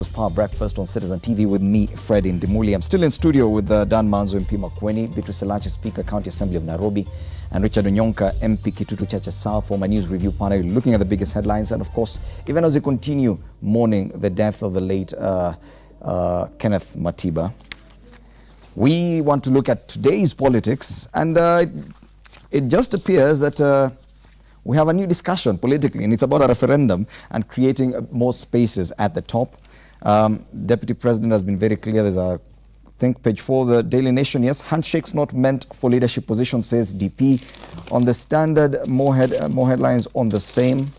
Power Breakfast on Citizen TV with me, Fred Ndimuli. I'm still in studio with Dan Manzo, MP Makueni, Beatrice Elachi, Speaker, County Assembly of Nairobi, and Richard Onyonka, MP Kitutu Chacha South, for my news review panel, looking at the biggest headlines. And of course, even as we continue mourning the death of the late Kenneth Matiba, we want to look at today's politics, and it just appears that we have a new discussion politically, and it's about a referendum and creating more spaces at the top. Deputy President has been very clear. There's a, I think, page 4, the Daily Nation. Yes, handshakes not meant for leadership position, says DP. On the Standard, more headlines on the same.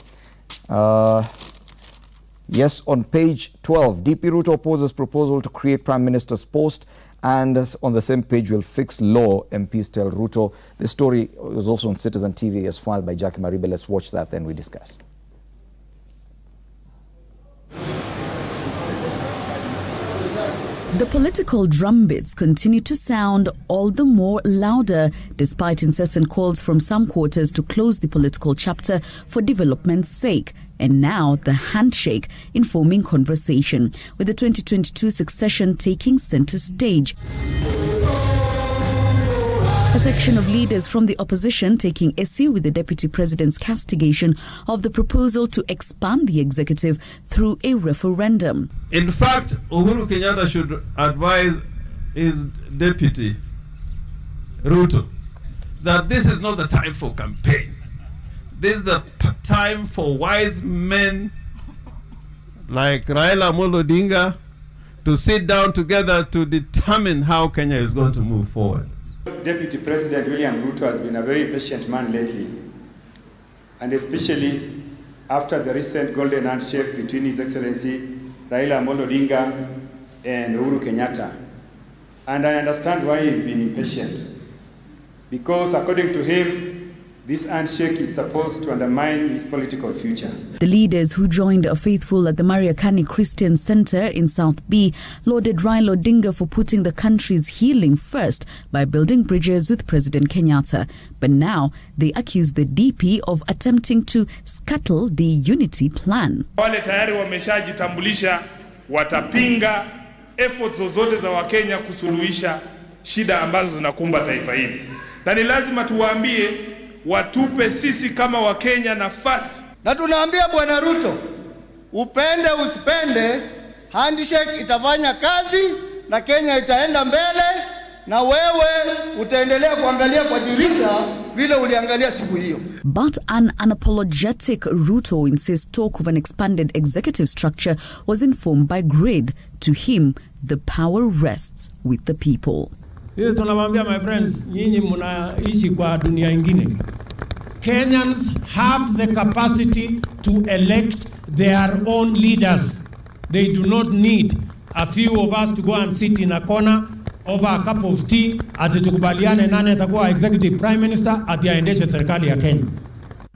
Yes, on page 12, DP Ruto opposes proposal to create Prime Minister's post. And on the same page, will fix law, MPs tell Ruto. This story was also on Citizen TV, as filed by Jackie Maribe. Let's watch that, then we discuss. The political drumbeats continue to sound all the more louder, despite incessant calls from some quarters to close the political chapter for development's sake. And now the handshake informing conversation, with the 2022 succession taking center stage. A section of leaders from the opposition taking issue with the Deputy President's castigation of the proposal to expand the executive through a referendum. In fact, Uhuru Kenyatta should advise his deputy, Ruto, that this is not the time for campaign. This is the time for wise men like Raila Amolo Odinga to sit down together to determine how Kenya is going to move forward. Deputy President William Ruto has been a very patient man lately, and especially after the recent golden handshake between His Excellency Raila Amolo Odinga and Uhuru Kenyatta. And I understand why he's been impatient, because according to him, this handshake is supposed to undermine his political future. The leaders who joined a faithful at the Mariakani Christian Center in South B lauded Raila Odinga for putting the country's healing first by building bridges with President Kenyatta. But now they accuse the DP of attempting to scuttle the unity plan. Wale tayari wameshajitambulisha watapinga efforts zozote za Wakenya kusuluhisha shida ambazo zinakumba taifa hili. Na ni lazima tuwaambie watupe sisi kama Wakenya nafasi. Na tunaambia Bwana Ruto, upende usipende, handshake itafanya kazi na Kenya itaenda mbele, na wewe utaendelea kuangalia kwa dirisha vile uliangalia siku hiyo. But an unapologetic Ruto insists talk of an expanded executive structure was informed by grid. To him, the power rests with the people. Yes, tunamwambia my friends, nyinyi mnaishi kwa dunia ingine. Kenyans have the capacity to elect their own leaders. They do not need a few of us to go and sit in a corner over a cup of tea ati tukubaliane nani atakuwa executive prime minister ati aendeshe serikali ya Kenya.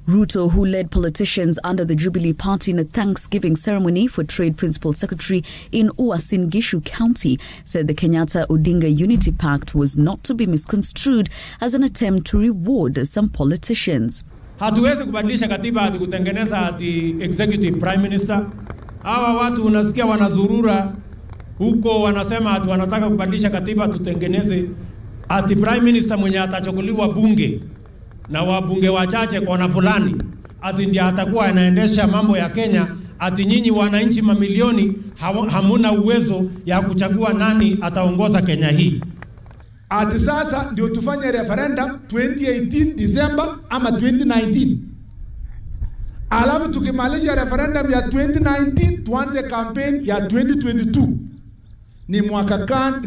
Ruto, who led politicians under the Jubilee Party in a Thanksgiving ceremony for Trade Principal Secretary in Uasin Gishu County, said the Kenyatta-Odinga Unity Pact was not to be misconstrued as an attempt to reward some politicians. Hatuwezi kubadilisha katiba ati kutengeneza ati executive prime minister. Hawa watu unasikia wanazurura huko wanasema ati wanataka kubadilisha katiba tutengeneze ati prime minister mwenye atachukuliwa bunge na wabunge wachache kwa na fulani ati ndiye atakuwa anaendesha mambo ya Kenya, ati nyinyi wananchi mamilioni hamuna uwezo ya kuchagua nani ataongoza Kenya hii. Ati sasa ndio tufanye referendum 2018 December ama 2019. Alafu tukimalisha referendum ya 2019 tuanze campaign ya 2022. Ni mwaka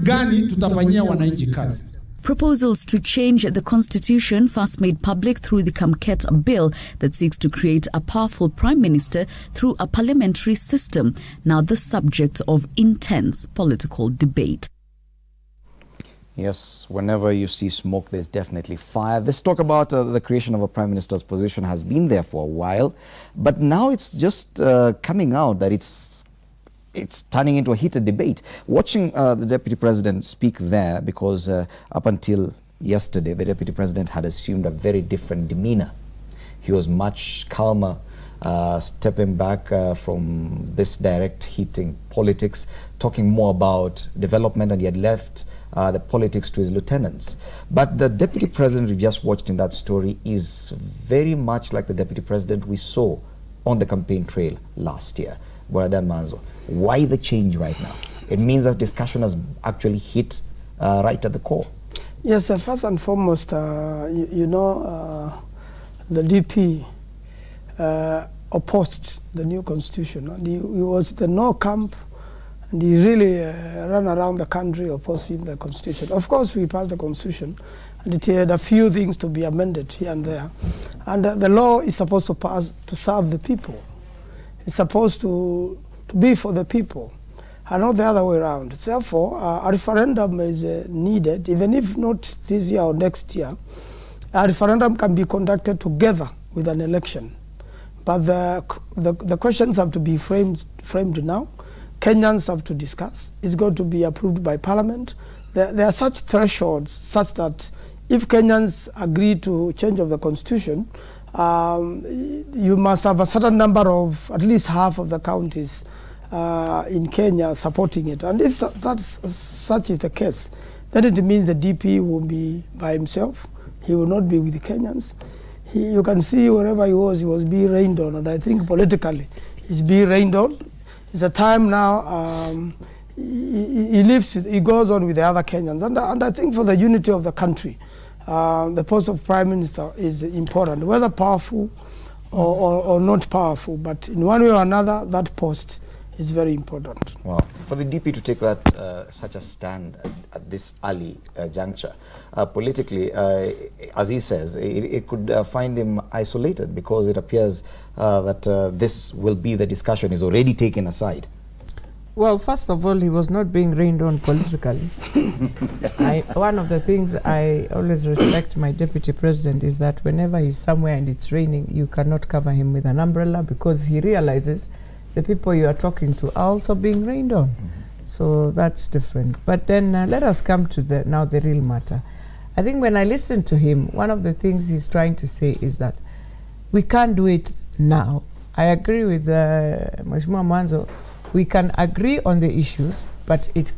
gani tutafanyia wananchi kazi? Proposals to change the constitution first made public through the Kamket bill that seeks to create a powerful prime minister through a parliamentary system, now the subject of intense political debate. Yes, whenever you see smoke, there's definitely fire. This talk about the creation of a prime minister's position has been there for a while, but now it's just coming out that it's turning into a heated debate. Watching the Deputy President speak there, because up until yesterday, the Deputy President had assumed a very different demeanor. He was much calmer, stepping back from this direct hitting politics, talking more about development, and he had left the politics to his lieutenants. But the deputy president we just watched in that story is very much like the deputy president we saw on the campaign trail last year. Dan Manzo, why the change right now? It means that discussion has actually hit right at the core. Yes, first and foremost, you know, the DP opposed the new constitution. And he was the no camp, and he really ran around the country opposing the constitution. Of course, we passed the constitution, and it had a few things to be amended here and there. And the law is supposed to pass to serve the people. It's supposed to be for the people, and not the other way around. Therefore, a referendum is needed, even if not this year or next year. A referendum can be conducted together with an election. But the questions have to be framed now. Kenyans have to discuss. It's going to be approved by Parliament. There are such thresholds such that if Kenyans agree to change of the constitution, you must have a certain number of, at least half of the counties in Kenya supporting it. And if such is the case, then it means the DP will be by himself. He will not be with the Kenyans. You can see wherever he was being rained on, and I think politically he's being rained on. It's a time now he goes on with the other Kenyans. And I think for the unity of the country, the post of Prime Minister is important, whether powerful or not powerful, but in one way or another, that post is very important. Wow. For the DP to take that such a stand at this early juncture, politically, as he says, it could find him isolated, because it appears that this will be the discussion is already taken aside. Well, first of all, he was not being rained on politically. One of the things I always respect my deputy president is that whenever he's somewhere and it's raining, you cannot cover him with an umbrella, because he realizes the people you are talking to are also being rained on. So that's different. But then let us come to the real matter. I think when I listen to him, one of the things he's trying to say is that we can't do it now. I agree with Mheshimiwa Manzo. We can agree on the issues, but it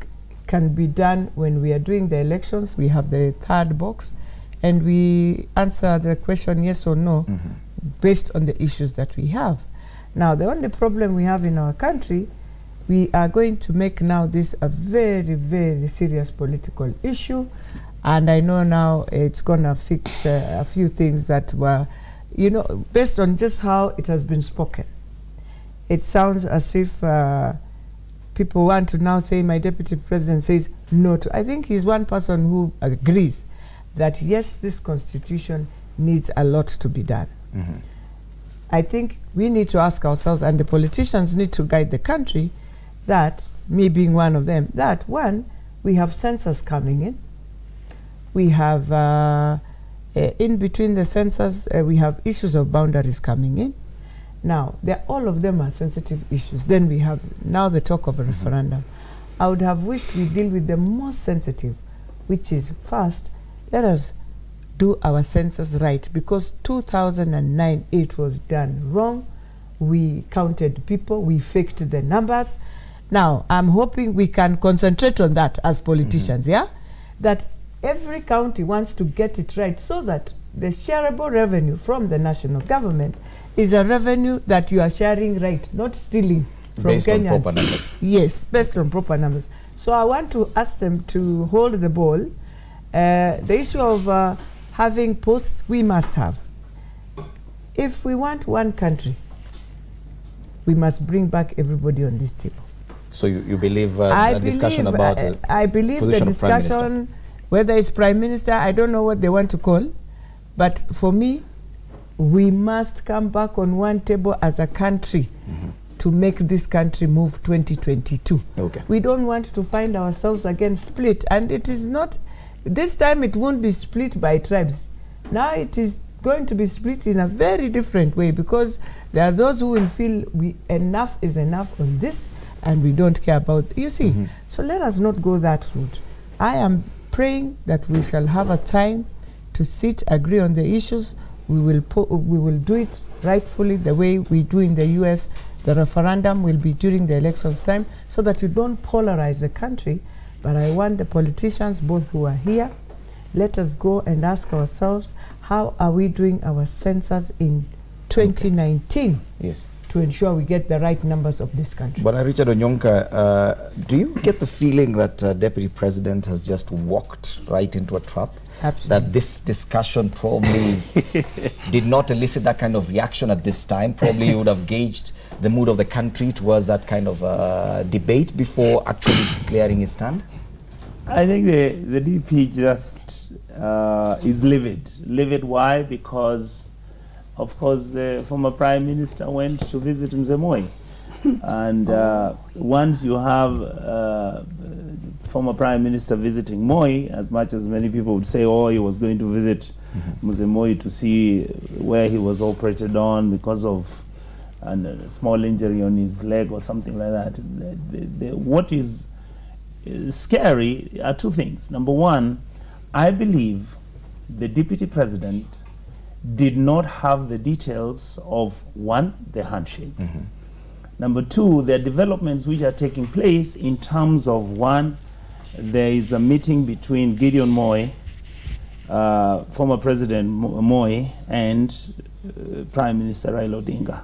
can be done when we are doing the elections. We have the third box, and we answer the question yes or no based on the issues that we have. Now, the only problem we have in our country, we are going to make now this a very, very serious political issue. And I know now it's going to fix a few things that were, you know, based on just how it has been spoken. It sounds as if people want to now say my deputy president says no to. I think he's one person who agrees that, yes, this constitution needs a lot to be done. I think we need to ask ourselves, and the politicians need to guide the country, that, me being one of them, that one, we have census coming in. We have, in between the census, we have issues of boundaries coming in. Now, all of them are sensitive issues. Then we have now the talk of a referendum. I would have wished we deal with the most sensitive, which is first, let us do our census right, because 2009 it was done wrong. We counted people, we faked the numbers. Now I'm hoping we can concentrate on that as politicians, yeah, that every county wants to get it right, so that the shareable revenue from the national government is a revenue that you are sharing right, not stealing from based Kenyans. on proper numbers. Yes, based on proper numbers. So I want to ask them to hold the ball. The issue of having posts, we must have. If we want one country, we must bring back everybody on this table. So you believe the discussion about I believe the discussion, whether it's Prime Minister, I don't know what they want to call, but for me, we must come back on one table as a country to make this country move 2022. Okay. We don't want to find ourselves again split, and it is not. This time it won't be split by tribes. Now it is going to be split in a very different way, because there are those who will feel enough is enough on this and we don't care about, you see. So let us not go that route. I am praying that we shall have a time to sit, agree on the issues. We will do it rightfully the way we do in the US. The referendum will be during the elections time so that you don't polarize the country. But I want the politicians, both who are here, let us go and ask ourselves, how are we doing our census in 2019? Yes. To ensure we get the right numbers of this country. But Richard Onyonka, do you get the feeling that Deputy President has just walked right into a trap? Absolutely. That this discussion probably did not elicit that kind of reaction at this time? Probably you would have gauged the mood of the country towards that kind of debate before actually declaring his stand? I think the DP just is livid. Livid why? Because of course, the former Prime Minister went to visit Mzee Moi. And once you have former Prime Minister visiting Moi, as much as many people would say, oh, he was going to visit Mzee Moi to see where he was operated on because of a small injury on his leg or something like that. What is scary are two things. Number one, I believe the Deputy President did not have the details of, one, the handshake. Number two, there are developments which are taking place in terms of, one, there is a meeting between Gideon Moi, former President Moi, and Prime Minister Raila Odinga.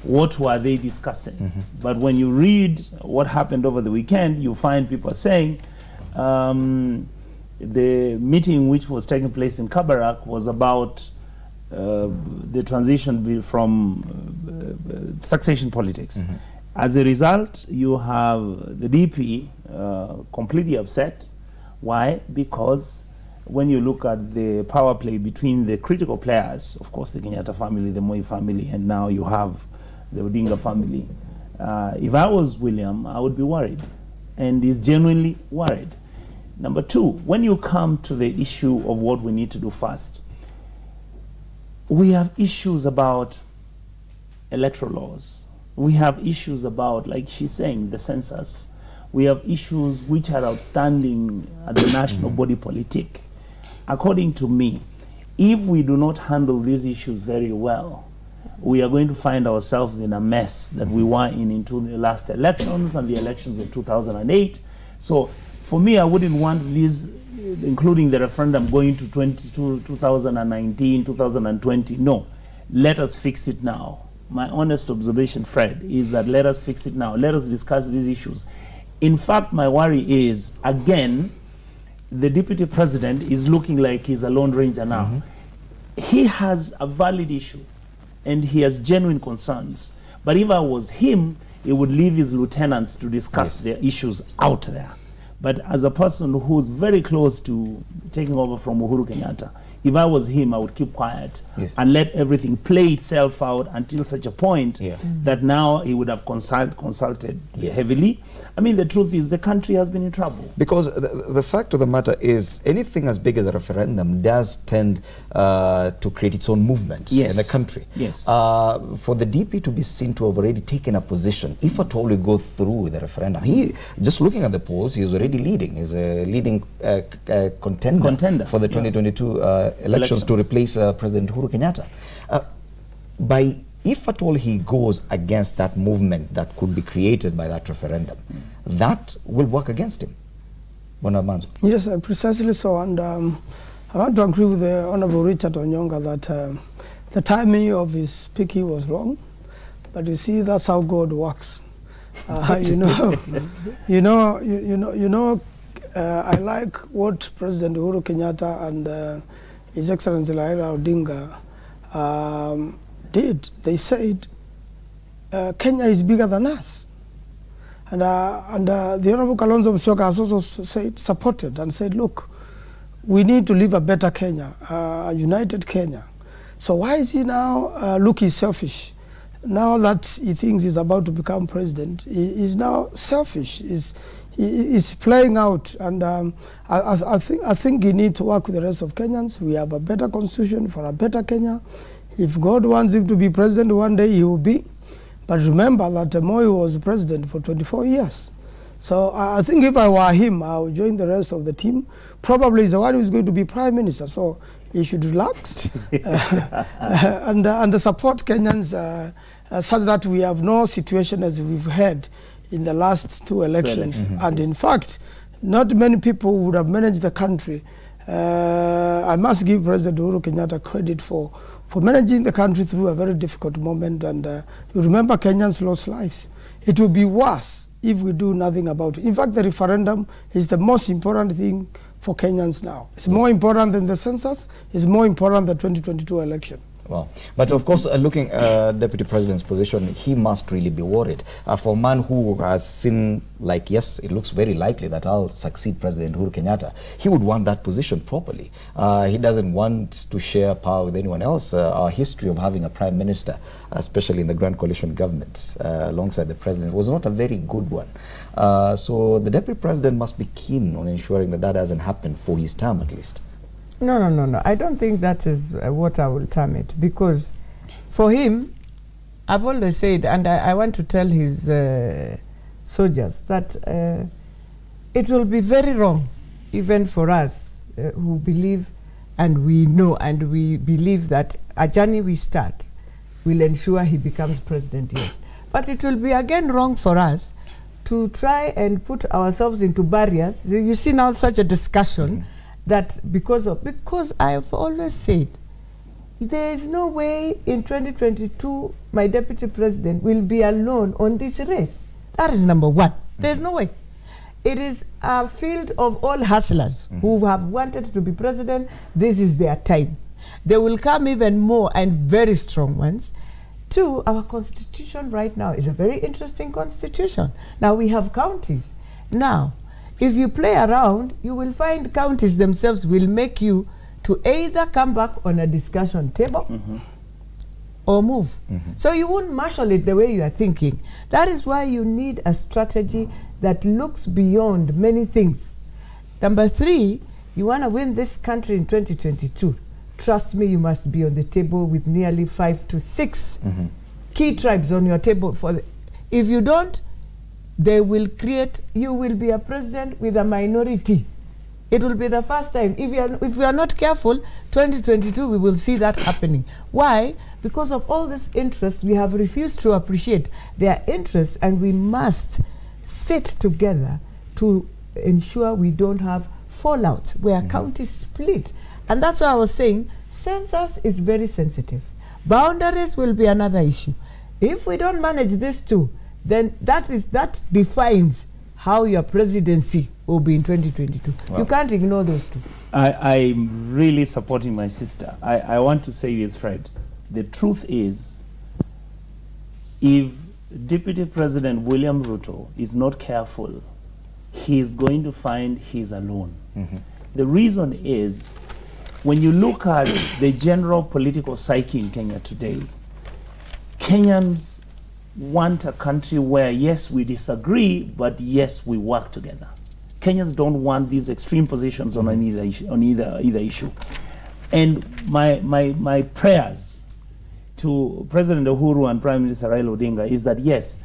What were they discussing? But when you read what happened over the weekend, you find people saying the meeting which was taking place in Kabarak was about the transition from succession politics. As a result, you have the DP completely upset. Why? Because when you look at the power play between the critical players, of course the Kenyatta family, the Moi family, and now you have the Odinga family. If I was William, I would be worried, and is genuinely worried. Number two, when you come to the issue of what we need to do first, we have issues about electoral laws. We have issues about, like she's saying, the census. We have issues which are outstanding at the national body politic. According to me, if we do not handle these issues very well, we are going to find ourselves in a mess that we were in into the last elections and the elections of 2008. So for me, I wouldn't want these, including the referendum, going to 2019, 2020. No, let us fix it now. My honest observation, Fred, is that let us fix it now. Let us discuss these issues. In fact, my worry is, again, the Deputy President is looking like he's a Lone Ranger now. He has a valid issue and he has genuine concerns. But if I was him, he would leave his lieutenants to discuss their issues out there. But as a person who's very close to taking over from Uhuru Kenyatta, if I was him, I would keep quiet and let everything play itself out until such a point that now he would have consulted heavily. I mean, the truth is the country has been in trouble. Because the fact of the matter is, anything as big as a referendum does tend to create its own movements in the country. For the DP to be seen to have already taken a position, if at all we go through the referendum, he, just looking at the polls, he is already leading. He's a leading contender for the 2022 elections to replace President Uhuru Kenyatta. If at all he goes against that movement that could be created by that referendum, that will work against him. Yes, precisely so. And I want to agree with the Honorable Richard Onyonka that the timing of his speaking was wrong. But you see, that's how God works. I like what President Uhuru Kenyatta and His Excellency Raila Odinga did. They said, Kenya is bigger than us. And the Honorable Kalonzo Musyoka has also supported and said, look, we need to live a better Kenya, a united Kenya. So why is he now looking selfish? Now that he thinks he's about to become president, he is now selfish. He's playing out, and I think he needs to work with the rest of Kenyans. We have a better constitution for a better Kenya. If God wants him to be president one day, he will be. But remember that Moi was president for 24 years. So I think if I were him, I would join the rest of the team. Probably he's the one who's going to be prime minister, so he should relax and support Kenyans such that we have no situation as we've had in the last two elections. And in fact, not many people would have managed the country. I must give President Uhuru Kenyatta credit for managing the country through a very difficult moment. And you remember Kenyans lost lives. It will be worse if we do nothing about it. In fact, the referendum is the most important thing for Kenyans now. It's more important than the census. It's more important than the 2022 election. Well, but of course, looking at Deputy President's position, he must really be worried. For a man who has seen, like, yes, it looks very likely that I'll succeed President Uhuru Kenyatta, he would want that position properly. He doesn't want to share power with anyone else. Our history of having a prime minister, especially in the Grand Coalition government, alongside the president, was not a very good one. So the Deputy President must be keen on ensuring that that doesn't happen for his term, at least. No. I don't think that is what I will term it, because for him, I've always said, and I want to tell his soldiers that it will be very wrong, even for us who believe and we know and we believe that a journey we start will ensure he becomes president, yes. But it will be again wrong for us to try and put ourselves into barriers. You see now such a discussion that because I have always said there is no way in 2022 my deputy president will be alone on this race. That is number one. There's no way. It is a field of all hustlers who have wanted to be president. This is their time. There will come even more and very strong ones. Two, our constitution right now is a very interesting constitution. Now we have counties. Now, if you play around, you will find counties themselves will make you to either come back on a discussion table or move. So you won't marshal it the way you are thinking. That is why you need a strategy that looks beyond many things. Number three, you want to win this country in 2022. Trust me, you must be on the table with nearly 5 to 6 key tribes on your table. If you don't, they will create, you will be a president with a minority. It will be the first time. If we are not careful, 2022 we will see that happening. Why? Because of all this interest, we have refused to appreciate their interests, and we must sit together to ensure we don't have fallout where counties split. And that's why I was saying census is very sensitive. Boundaries will be another issue. If we don't manage these two, then that defines how your presidency will be in 2022. Well, you can't ignore those two. I'm really supporting my sister. I want to say this, Fred. The truth is, if Deputy President William Ruto is not careful, he's going to find he's alone. The reason is, when you look at the general political psyche in Kenya today, Kenyans want a country where, yes, we disagree, but yes, we work together. Kenyans don't want these extreme positions on either issue. And my prayers to President Uhuru and Prime Minister Raila Odinga is that, yes,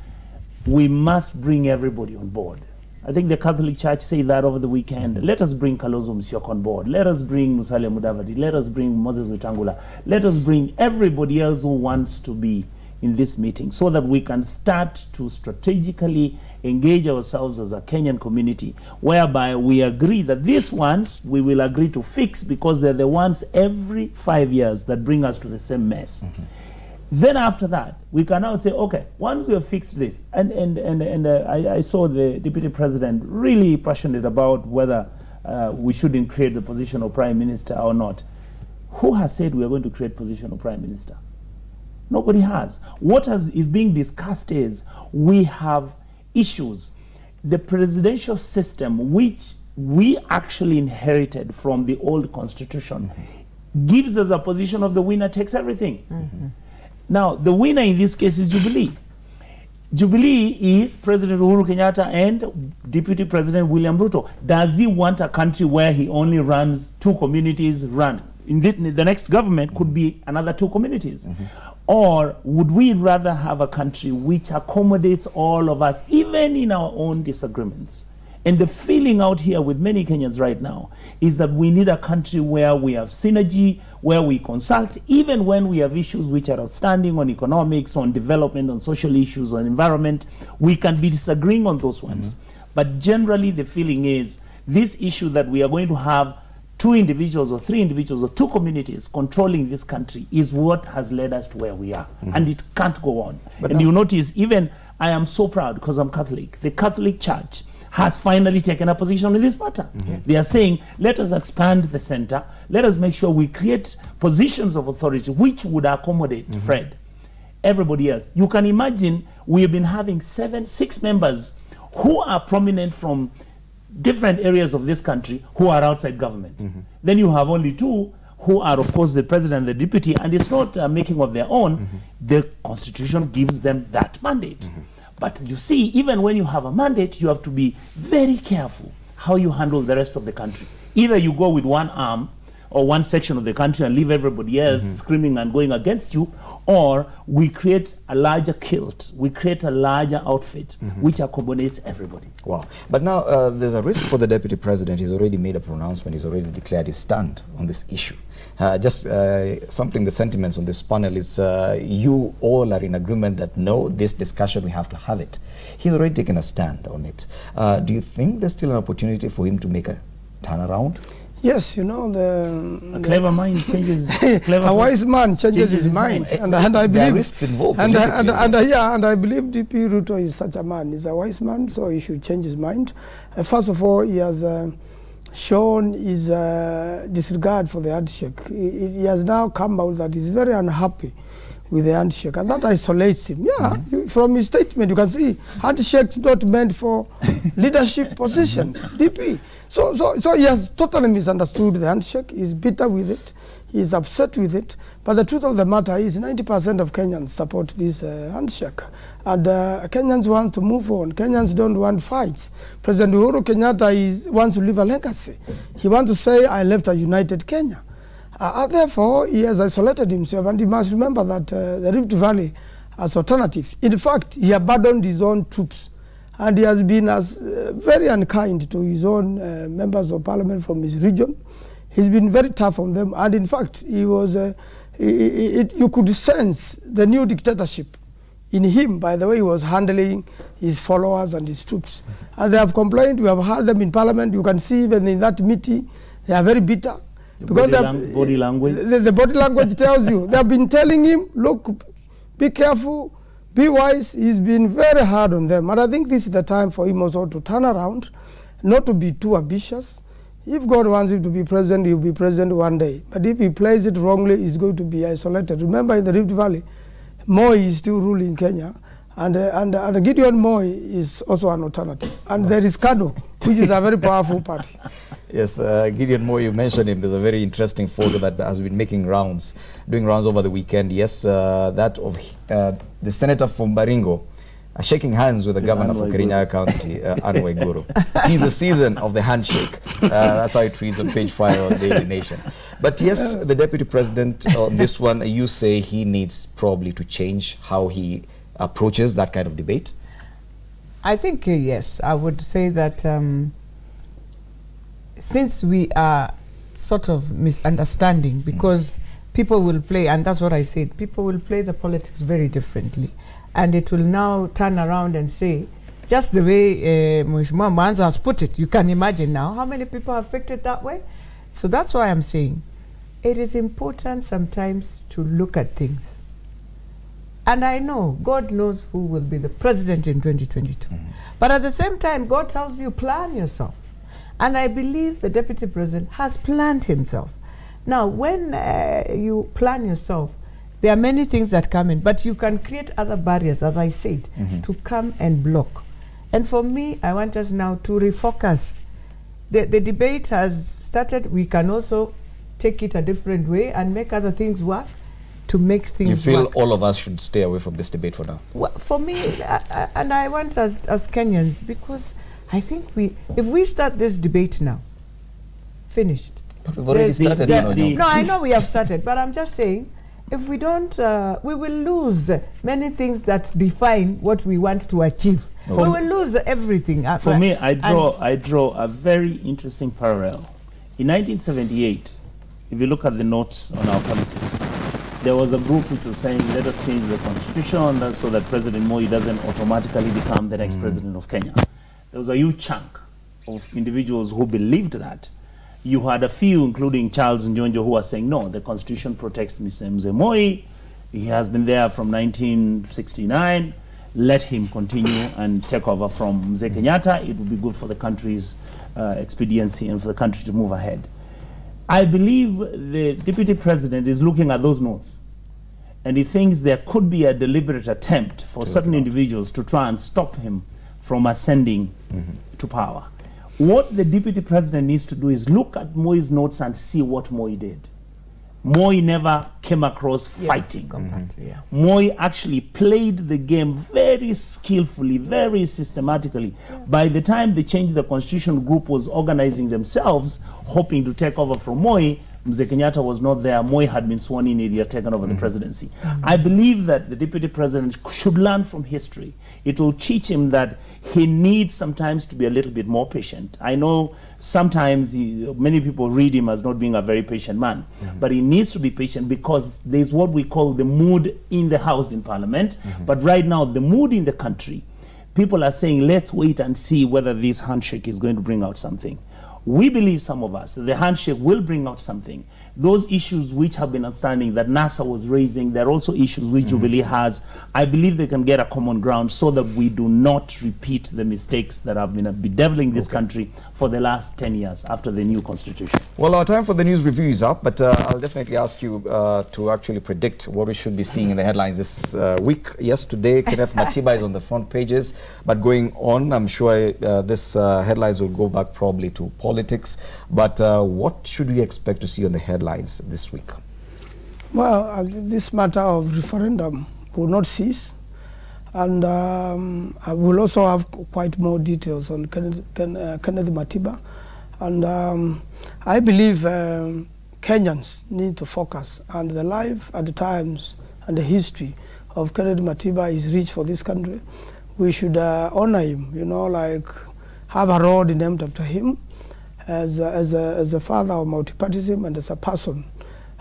we must bring everybody on board. I think the Catholic Church said that over the weekend. Let us bring Kalonzo Musyoka on board. Let us bring Musalia Mudavadi. Let us bring Moses Wetangula. Let us bring everybody else who wants to be in this meeting, so that we can start to strategically engage ourselves as a Kenyan community, whereby we agree that these ones we will agree to fix, because they're the ones every 5 years that bring us to the same mess. Then after that, we can now say, okay, once we have fixed this, and I saw the Deputy President really passionate about whether we shouldn't create the position of Prime Minister or not. Who has said we are going to create position of Prime Minister? Nobody has. What is being discussed is, we have issues. The presidential system, which we actually inherited from the old constitution, gives us a position of the winner takes everything. Now, the winner in this case is Jubilee. Jubilee is President Uhuru Kenyatta and Deputy President William Ruto. Does he want a country where he only runs 2 communities run? In the next government could be another 2 communities. Or would we rather have a country which accommodates all of us, even in our own disagreements? And the feeling out here with many Kenyans right now is that we need a country where we have synergy, where we consult, even when we have issues which are outstanding on economics, on development, on social issues, on environment. We can be disagreeing on those ones. But generally the feeling is this issue that we are going to have 2 individuals or 3 individuals or 2 communities controlling this country is what has led us to where we are. And it can't go on. And you notice, even I am so proud because I'm Catholic, the Catholic Church has finally taken a position in this matter. They are saying, let us expand the center, let us make sure we create positions of authority which would accommodate Fred, everybody else. You can imagine we have been having 6 members who are prominent from different areas of this country who are outside government. Then you have only 2 who are, of course, the president and the deputy, and it's not making of their own. The constitution gives them that mandate. But you see, even when you have a mandate, you have to be very careful how you handle the rest of the country. Either you go with one arm or one section of the country and leave everybody else screaming and going against you, or we create a larger kilt, we create a larger outfit which accommodates everybody. Wow. But now there's a risk for the deputy president. He's already made a pronouncement. He's already declared his stand on this issue. Just sampling the sentiments on this panel is you all are in agreement that no, this discussion, we have to have it. He's already taken a stand on it. Do you think there's still an opportunity for him to make a turnaround? Yes, you know, a clever mind changes. A wise man changes his mind, and I believe there are risks involved. And I believe DP Ruto is such a man. He's a wise man, so he should change his mind. First of all, he has shown his disregard for the handshake. He has now come out that he's very unhappy with the handshake, and that isolates him. Yeah, from his statement you can see handshake's not meant for leadership positions. DP. So he has totally misunderstood the handshake. He's bitter with it. He's upset with it. But the truth of the matter is 90% of Kenyans support this handshake. And Kenyans want to move on. Kenyans don't want fights. President Uhuru Kenyatta wants to leave a legacy. He wants to say, I left a united Kenya. Therefore, he has isolated himself. And he must remember that the Rift Valley has alternatives. In fact, he abandoned his own troops. And he has been very unkind to his own members of parliament from his region. He's been very tough on them. And in fact, he was, you could sense the new dictatorship in him by the way he was handling his followers and his troops. And they have complained. We have heard them in parliament. You can see even in that meeting, they are very bitter. Because body language. The body language tells you. They have been telling him, look, be careful. Be wise. He's been very hard on them. And I think this is the time for him also to turn around, not to be too ambitious. If God wants him to be president, he'll be president one day. But if he plays it wrongly, he's going to be isolated. Remember, in the Rift Valley, Moi is still ruling Kenya. And Gideon Moi is also an alternative. And there is KANU, which is a very powerful party. Yes, Gideon Moi, you mentioned him. There's a very interesting photo that has been making rounds, doing rounds over the weekend. Yes, that of the senator from Baringo shaking hands with the governor from Kirinyaga County, Anne Waiguru. It is the season of the handshake. That's how it reads on page 5 of the Daily Nation. But yes, the deputy president on this one, you say he needs probably to change how he approaches that kind of debate? I think yes. I would say that since we are sort of misunderstanding, because people will play, and that's what I said, people will play the politics very differently, and it will now turn around and say, just the way Mheshimiwa Mwanzo has put it, you can imagine now how many people have picked it that way. So that's why I'm saying it is important sometimes to look at things. And I know, God knows who will be the president in 2022. But at the same time, God tells you, plan yourself. And I believe the deputy president has planned himself. Now, when you plan yourself, there are many things that come in, but you can create other barriers, as I said, to come and block. And for me, I want us now to refocus. The debate has started. We can also take it a different way and make other things work. To make things You feel work. all of us should stay away from this debate for now? Well, for me, and I want as Kenyans, because I think if we start this debate now, finished. But we've already started. No, I know we have started, but I'm just saying, if we don't, we will lose many things that define what we want to achieve. We will lose everything. For me, I draw a very interesting parallel. In 1978, if you look at the notes on our politics, there was a group which was saying, let us change the constitution so that President Moi doesn't automatically become the next president of Kenya. There was a huge chunk of individuals who believed that. You had a few, including Charles Njonjo, who were saying, no, the constitution protects Mzee Moi. He has been there from 1969. Let him continue and take over from Mzee Kenyatta. It would be good for the country's expediency and for the country to move ahead. I believe the deputy president is looking at those notes, and he thinks there could be a deliberate attempt for certain individuals to try and stop him from ascending to power. What the deputy president needs to do is look at Moi's notes and see what Moi did. Moi never came across fighting. Moi actually played the game very skillfully, very systematically. By the time they changed the constitution, group was organizing themselves, hoping to take over from Moi. Mzee Kenyatta was not there. Moi had been sworn in, he had taken over the presidency. I believe that the deputy president should learn from history. It will teach him that he needs sometimes to be a little bit more patient. I know sometimes many people read him as not being a very patient man, but he needs to be patient because there's what we call the mood in the house in parliament. But right now, the mood in the country, people are saying, let's wait and see whether this handshake is going to bring out something. We believe, some of us, the handshake will bring out something. Those issues which have been outstanding that NASA was raising, there are also issues which Jubilee has. I believe they can get a common ground so that we do not repeat the mistakes that have been bedeviling this country for the last 10 years after the new constitution. Well, our time for the news review is up, but I'll definitely ask you to actually predict what we should be seeing in the headlines this week. Yes, today, Kenneth Matiba is on the front pages, but going on, I'm sure this headlines will go back probably to politics. But what should we expect to see on the headlines this week? Well, this matter of referendum will not cease, and I will also have quite more details on Kenneth Matiba, and I believe Kenyans need to focus, and the life and the times and the history of Kenneth Matiba is rich for this country. We should honor him, you know, like have a road named after him, as a father of multipartyism and as a person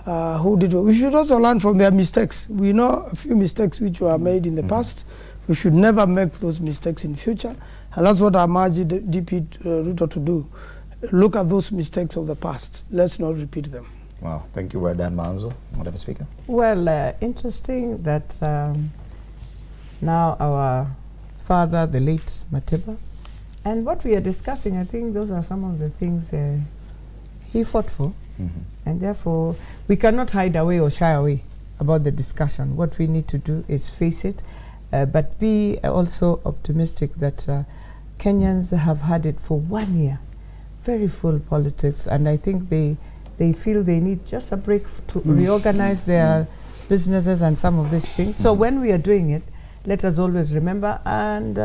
who did well. We should also learn from their mistakes. We know a few mistakes which were made in the past. We should never make those mistakes in future, and that's what I urge DP Ruto to do. Look at those mistakes of the past. Let's not repeat them. Wow, thank you, Dan Manzo, Madam Speaker. Well, interesting that now our father, the late Matiba, and what we are discussing, I think those are some of the things he fought for. And therefore, we cannot hide away or shy away about the discussion. What we need to do is face it, but be also optimistic that Kenyans have had it for 1 year, very full politics, and I think they feel they need just a break to reorganize their businesses and some of these things. So when we are doing it, let us always remember, and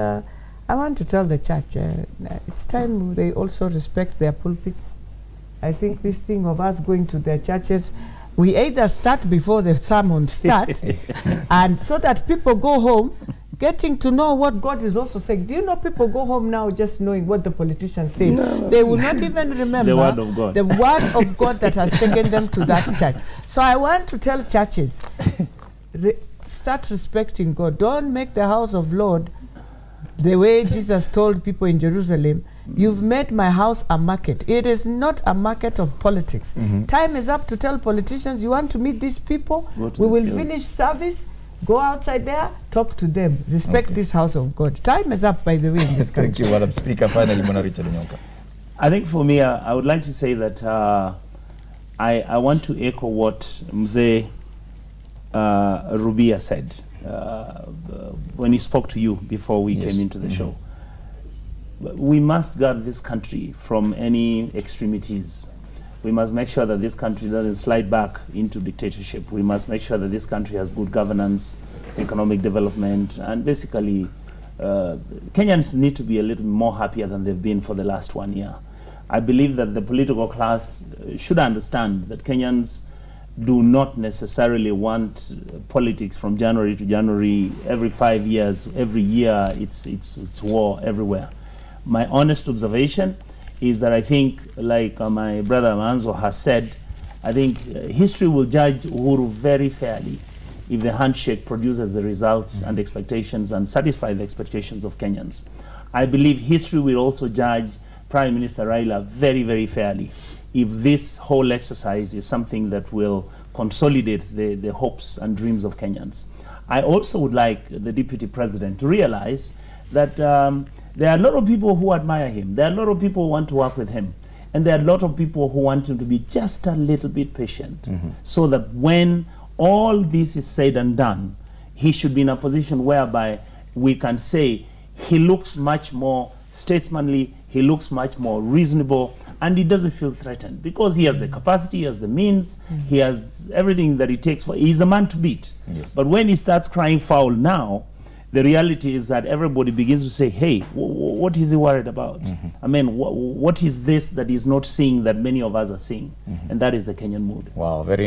I want to tell the church, it's time they also respect their pulpits. I think this thing of us going to their churches, we either start before the sermon starts, and so that people go home getting to know what God is also saying. Do you know people go home now just knowing what the politician says? No. They will not even remember the word of God. The word of God that has taken them to that church. So I want to tell churches, start respecting God. Don't make the house of Lord the way Jesus told people in Jerusalem, you've made my house a market. It is not a market of politics. Time is up to tell politicians, you want to meet these people, we will finish service, go outside there, talk to them, respect this house of God. Time is up, by the way, in this country. Thank you, Madam Speaker. Finally, Mwana Richard Onyonka. I think for me, I would like to say that I want to echo what Mzee Rubia said when he spoke to you before we came into the show. We must guard this country from any extremities. We must make sure that this country doesn't slide back into dictatorship. We must make sure that this country has good governance, economic development, and basically Kenyans need to be a little more happier than they've been for the last 1 year. I believe that the political class should understand that Kenyans do not necessarily want politics from January to January, every 5 years, every year, it's war everywhere. My honest observation is that I think, like my brother Manzo has said, I think history will judge Uhuru very fairly if the handshake produces the results and expectations and satisfy the expectations of Kenyans. I believe history will also judge Prime Minister Raila very, very fairly if this whole exercise is something that will consolidate the hopes and dreams of Kenyans. I also would like the Deputy President to realize that there are a lot of people who admire him. There are a lot of people who want to work with him. And there are a lot of people who want him to be just a little bit patient, so that when all this is said and done, he should be in a position whereby we can say he looks much more statesmanly, he looks much more reasonable, and he doesn't feel threatened because he has the capacity, he has the means, he has everything that it takes for, he's the man to beat. Yes. But when he starts crying foul now, the reality is that everybody begins to say, hey, what is he worried about? I mean, what is this that he's not seeing that many of us are seeing? And that is the Kenyan mood. Wow, very